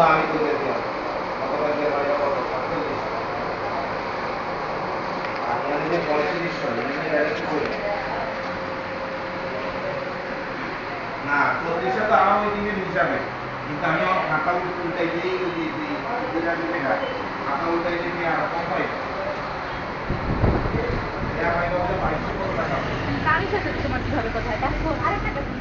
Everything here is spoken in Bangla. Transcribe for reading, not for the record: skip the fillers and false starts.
আমি তোদেরকে গতকালকে বাড়ি কত ৪৭ আপনাদের যে ৩৫ না ৪০ তো আমার ওই দিনের হিসাবে কিন্তু আমি আমার খাতা উল্টাই দিয়েই ওই যে খাতা উল্টাই দিয়ে আর কম হয় গাড়ির সাথে তোমার কিভাবে কোথায়